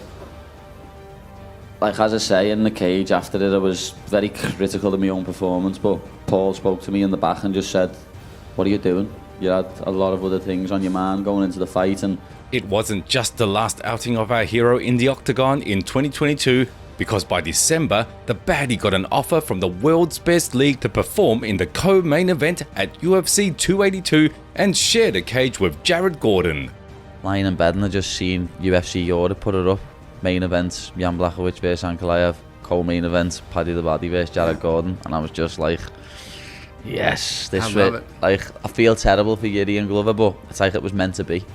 like as I say, in the cage after it, I was very critical of my own performance, but Paul spoke to me in the back and just said, what are you doing? You had a lot of other things on your mind going into the fight. And it wasn't just the last outing of our hero in the octagon in 2022, because by December, the baddie got an offer from the world's best league to perform in the co-main event at UFC 282 and share the cage with Jared Gordon. Lying in bed and I just seen UFC Europe put it up. Main event, Jan Blachowicz versus Ankalaev. Co-main event, Paddy the Baddy versus Jared Gordon. And I was just like, yes, this way. Like, I feel terrible for Yuri and Glover, but it's like it was meant to be.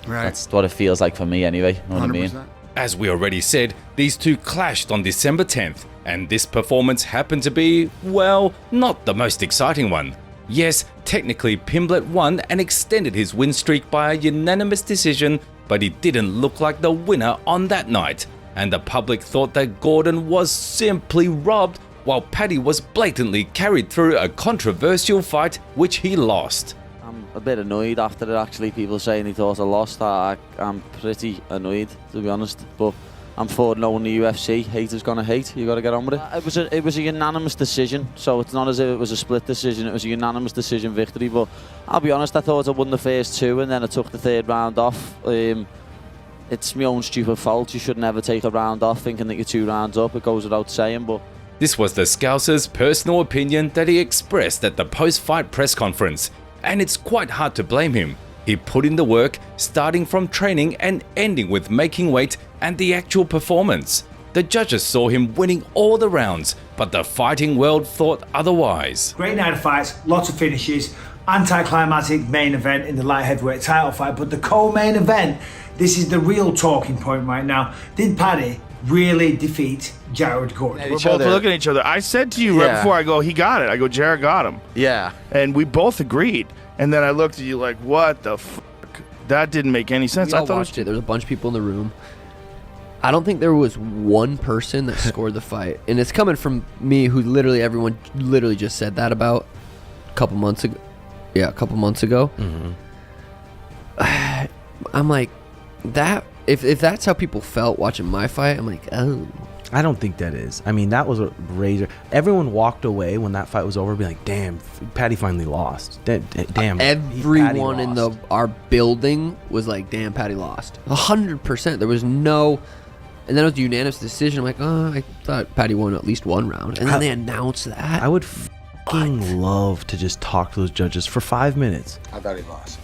Right. That's what it feels like for me anyway, you know what I mean? As we already said, these two clashed on December 10th, and this performance happened to be, well, not the most exciting one. Yes, technically Pimblett won and extended his win streak by a unanimous decision, but he didn't look like the winner on that night, and the public thought that Gordon was simply robbed, while Paddy was blatantly carried through a controversial fight which he lost. I'm a bit annoyed after it actually, people saying he thought I lost. I'm pretty annoyed, to be honest, but I'm for knowing the UFC, haters gonna hate, you gotta get on with it. It was a unanimous decision, so it's not as if it was a split decision, it was a unanimous decision victory, but I'll be honest, I thought I won the first two and then I took the third round off. It's my own stupid fault, you should never take a round off thinking that you're 2 rounds up, it goes without saying, but... This was the Scouser's personal opinion that he expressed at the post-fight press conference, and it's quite hard to blame him. He put in the work, starting from training and ending with making weight and the actual performance. The judges saw him winning all the rounds, but the fighting world thought otherwise. Great night of fights, lots of finishes, anticlimactic main event in the light heavyweight title fight, but the co-main event, this is the real talking point right now. Did Paddy really defeat Jared Gordon? We're both looking at each other. I said to you right before, I go, he got it. I go, Jared got him. Yeah. And we both agreed. And then I looked at you like, what the fuck? That didn't make any sense. We all watched it. There was a bunch of people in the room. I don't think there was one person that scored the fight. And it's coming from me, who everyone just said that about a couple months ago. Yeah, a couple months ago. Mm-hmm. I'm like, that if that's how people felt watching my fight, I'm like, oh. I don't think that is. I mean, that was a razor. Everyone walked away when that fight was over, being like, "Damn, Paddy finally lost." Damn, everyone in our building was like, "Damn, Paddy lost." 100%. There was no, and then it was a unanimous decision. I'm like, oh, I thought Paddy won at least one round, and then they announced that. I would fucking love to just talk to those judges for 5 minutes. I thought he lost.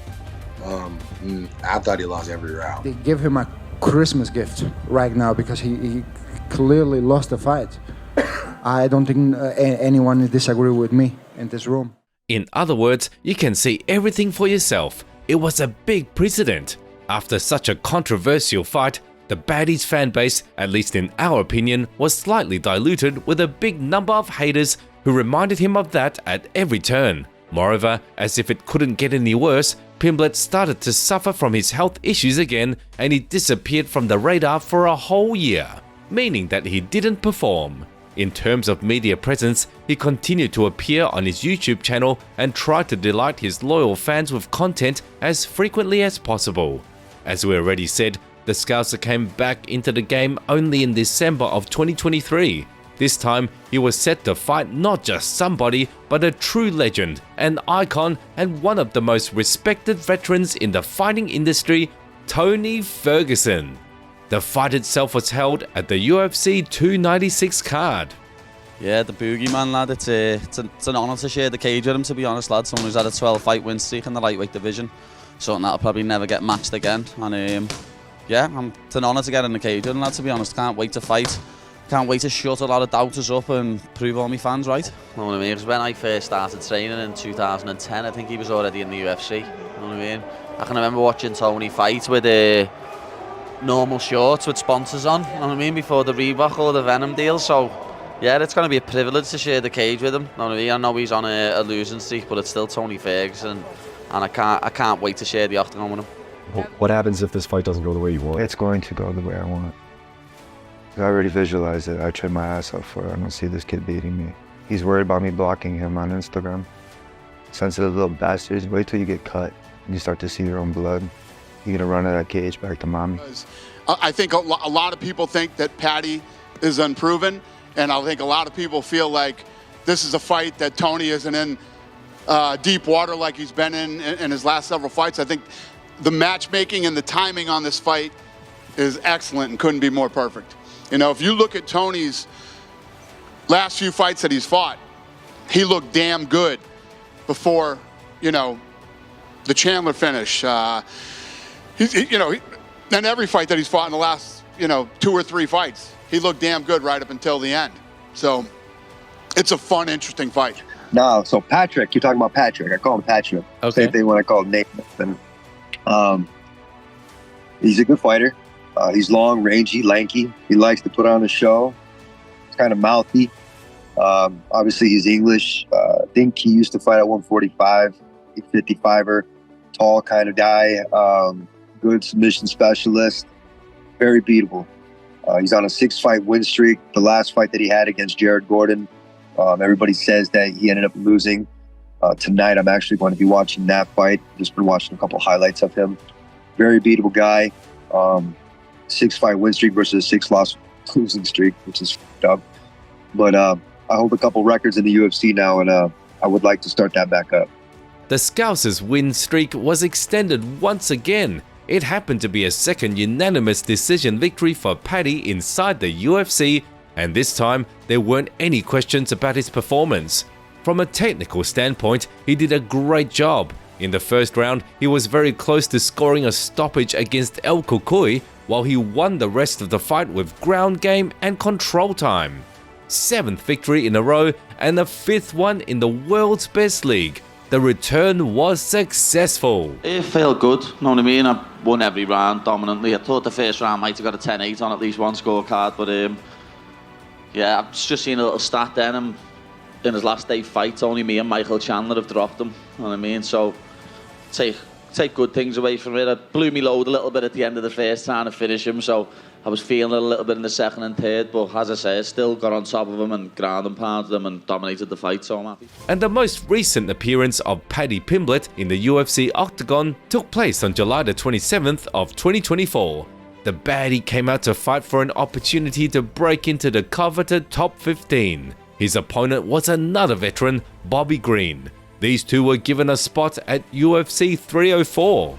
I thought he lost every round. They give him a Christmas gift right now because he clearly lost the fight. I don't think anyone disagree with me in this room. In other words, you can see everything for yourself. It was a big precedent. After such a controversial fight, the Baddies fan base, at least in our opinion, was slightly diluted with a big number of haters who reminded him of that at every turn. Moreover, as if it couldn't get any worse, Pimblett started to suffer from his health issues again and he disappeared from the radar for a whole year, meaning that he didn't perform. In terms of media presence, he continued to appear on his YouTube channel and tried to delight his loyal fans with content as frequently as possible. As we already said, the Scouser came back into the game only in December of 2023. This time, he was set to fight not just somebody, but a true legend, an icon, and one of the most respected veterans in the fighting industry, Tony Ferguson. The fight itself was held at the UFC 296 card. Yeah, the boogeyman, lad. It's an honour to share the cage with him, to be honest, lad. Someone who's had a 12-fight win streak in the lightweight division. something that'll probably never get matched again. And yeah, it's an honour to get in the cage, and to be honest, can't wait to fight. Can't wait to shut a lot of doubters up and prove all my fans right. You know what I mean? Because when I first started training in 2010, I think he was already in the UFC. You know what I mean? I can remember watching Tony fight with normal shorts with sponsors on, you know what I mean, before the Reebok or the Venom deal. So yeah, it's going to be a privilege to share the cage with him. You know what I mean? I know he's on a losing streak, but it's still Tony Ferguson, and I can't wait to share the octagon with him. What happens if this fight doesn't go the way you want? It's going to go the way I want. I already visualized it. I tried my ass off for it. I don't see this kid beating me. He's worried about me blocking him on Instagram. Sensitive little bastards. Wait till you get cut and you start to see your own blood. You're gonna run out of that cage back to mommy. I think a lot of people think that Paddy is unproven, and I think a lot of people feel like this is a fight that Tony isn't in deep water like he's been in his last several fights. I think the matchmaking and the timing on this fight is excellent and couldn't be more perfect. You know, if you look at Tony's last few fights that he's fought, he looked damn good before, you know, the Chandler finish. And every fight that he's fought in the last, 2 or 3 fights, he looked damn good right up until the end. So it's a fun, interesting fight. No, so Patrick, you're talking about Patrick. I call him Patrick. Okay. Same thing when I call him Nate. And, he's a good fighter. He's long, rangy, lanky. He likes to put on a show. He's kind of mouthy. Obviously, he's English. I think he used to fight at 145, 55er, tall kind of guy. Good submission specialist. Very beatable. He's on a 6-fight win streak. The last fight that he had against Jared Gordon, everybody says that he ended up losing. Tonight, I'm actually going to be watching that fight. Just been watching a couple highlights of him. Very beatable guy. 6-fight win streak versus a 6-loss losing streak, which is f***ed up. But I hold a couple records in the UFC now, and I would like to start that back up. The Scousers' win streak was extended once again. It happened to be a second unanimous decision victory for Paddy inside the UFC, and this time there weren't any questions about his performance. From a technical standpoint, he did a great job. In the first round, he was very close to scoring a stoppage against El Kukui, while he won the rest of the fight with ground game and control time. 7th victory in a row and the 5th one in the world's best league. The return was successful. It felt good, you know what I mean? I won every round dominantly. I thought the first round might have got a 10-8 on at least one scorecard, but yeah, I've just seen a little stat then. In his last 8 fights, only me and Michael Chandler have dropped him, you know what I mean? So take good things away from it. I blew me load a little bit at the end of the first trying to finish him, so I was feeling it a little bit in the second and third, but as I say, I still got on top of him and ground and pounded him and dominated the fight, so I'm happy. And the most recent appearance of Paddy Pimblett in the UFC Octagon took place on July the 27th of 2024. The baddie came out to fight for an opportunity to break into the coveted top 15. His opponent was another veteran, Bobby Green. These two were given a spot at UFC 304.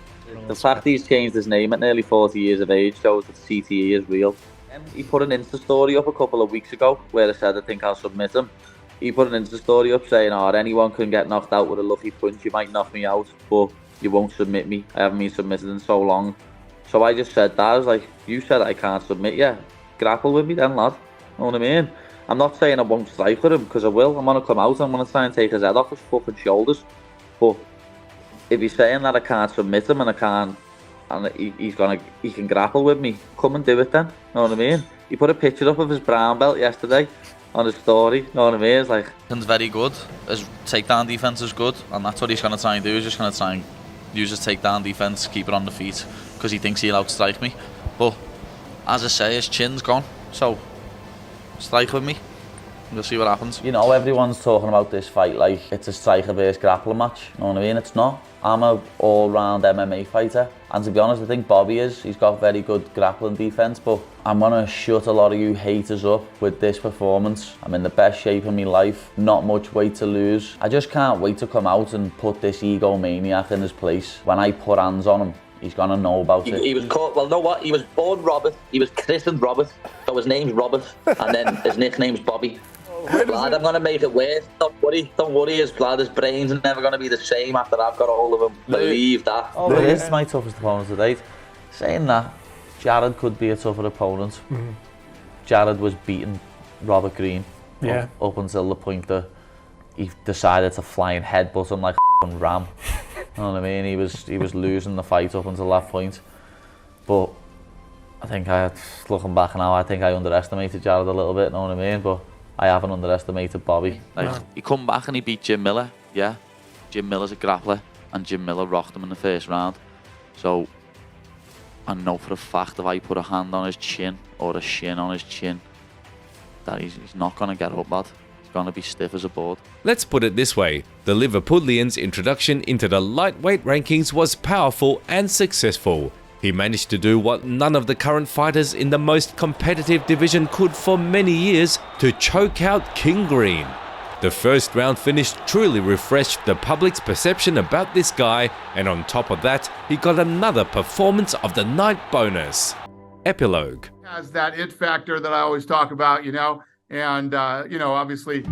The fact he's changed his name at nearly 40 years of age shows that CTE is real. He put an Insta story up a couple of weeks ago where I said I think I'll submit him. He put an Insta story up saying, anyone can get knocked out with a lucky punch, you might knock me out, but you won't submit me. I haven't been submitted in so long. So I just said that, I was like, you said I can't submit you. Grapple with me then, lad. You know what I mean? I'm not saying I won't strike with him, because I will. I'm going to come out and I'm going to try and take his head off his fucking shoulders. But if he's saying that I can't submit him and I can't, and he can grapple with me, come and do it then. You know what I mean? He put a picture up of his brown belt yesterday on his story. You know what I mean? It's like, He's very good. His takedown defense is good, and that's what he's going to try and do. He's just going to try and use his takedown defense, keep it on the feet, because he thinks he'll outstrike me. But as I say, his chin's gone. So strike with me. We'll see what happens. You know, everyone's talking about this fight like it's a striker versus grappler match. You know what I mean? It's not. I'm an all-round MMA fighter, and to be honest, I think Bobby is. He's got very good grappling defense, but I'm gonna shut a lot of you haters up with this performance. I'm in the best shape of my life, not much weight to lose. I just can't wait to come out and put this egomaniac in his place. When I put hands on him, he's gonna know about it. He was called, well, know what? He was born Robert. He was christened Robert, so his name's Robert, and then his nickname's Bobby. Lad, I'm gonna make it worse. Don't worry, his brains are never gonna be the same after I've got a hold of him. Believe that. Oh, it is my toughest opponent to date. Saying that, Jared could be a tougher opponent. Jared was beating Robert Green up until the point that he decided to flying headbutt him like a ram. You know what I mean? He was losing the fight up until that point. But I think looking back now, I think I underestimated Jared a little bit, you know what I mean? But I haven't underestimated Bobby. Like, he come back and he beat Jim Miller, yeah. Jim Miller's a grappler, and Jim Miller rocked him in the first round. So I know for a fact if I put a hand on his chin or a shin on his chin, that he's not gonna get up, lad. He's gonna be stiff as a board. Let's put it this way, the Liverpudlian's introduction into the lightweight rankings was powerful and successful. He managed to do what none of the current fighters in the most competitive division could for many years, to choke out King Green. The first round finish truly refreshed the public's perception about this guy, and on top of that, he got another performance of the night bonus. Epilogue. Has that it factor that I always talk about, you know, and obviously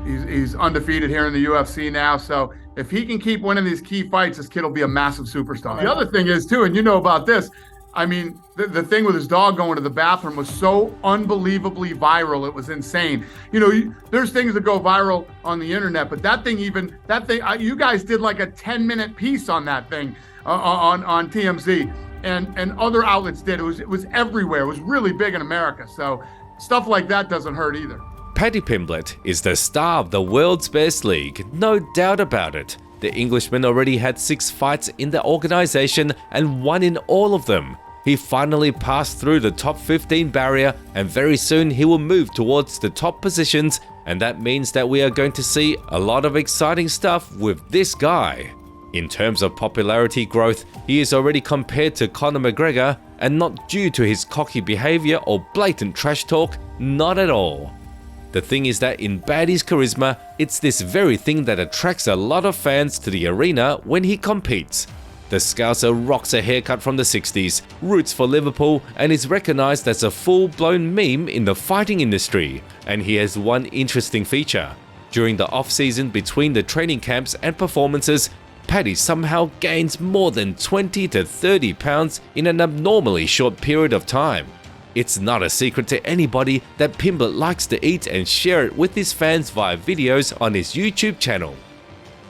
he's undefeated here in the UFC now, so if he can keep winning these key fights, this kid will be a massive superstar. The other thing is too, and you know about this, I mean, the thing with his dog going to the bathroom was so unbelievably viral. It was insane. You know, there's things that go viral on the internet, but that thing, you guys did like a 10-minute piece on that thing on TMZ, and other outlets did. It was everywhere. It was really big in America. So stuff like that doesn't hurt either. Paddy Pimblett is the star of the world's best league, no doubt about it. The Englishman already had 6 fights in the organization and won in all of them. He finally passed through the top 15 barrier, and very soon he will move towards the top positions, and that means that we are going to see a lot of exciting stuff with this guy. In terms of popularity growth, he is already compared to Conor McGregor, and not due to his cocky behavior or blatant trash talk, not at all. The thing is that in Paddy's charisma, it's this very thing that attracts a lot of fans to the arena when he competes. The Scouser rocks a haircut from the 60s, roots for Liverpool, and is recognized as a full-blown meme in the fighting industry. And he has one interesting feature. During the off-season between the training camps and performances, Paddy somehow gains more than 20 to 30 pounds in an abnormally short period of time. It's not a secret to anybody that Pimblett likes to eat and share it with his fans via videos on his YouTube channel.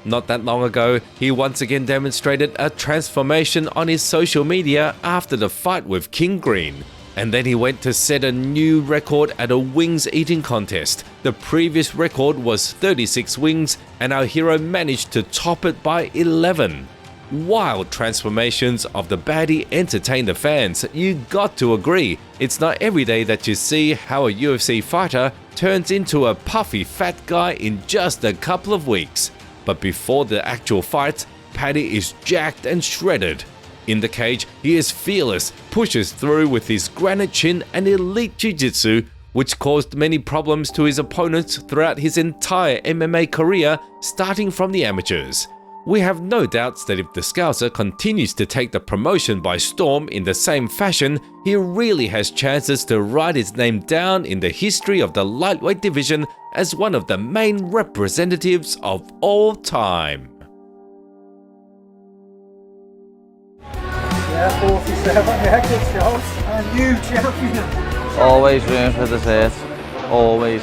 Not that long ago, he once again demonstrated a transformation on his social media after the fight with King Green. And then he went to set a new record at a wings eating contest. The previous record was 36 wings, and our hero managed to top it by 11. Wild transformations of the baddie entertain the fans. You got to agree, it's not every day that you see how a UFC fighter turns into a puffy fat guy in just a couple of weeks. But before the actual fight, Paddy is jacked and shredded. In the cage, he is fearless, pushes through with his granite chin and elite jiu-jitsu, which caused many problems to his opponents throughout his entire MMA career, starting from the amateurs. We have no doubts that if the Scouser continues to take the promotion by storm in the same fashion, he really has chances to write his name down in the history of the lightweight division as one of the main representatives of all time. Yeah, 47 records, Charles, and new champion. Always room for dessert. Always.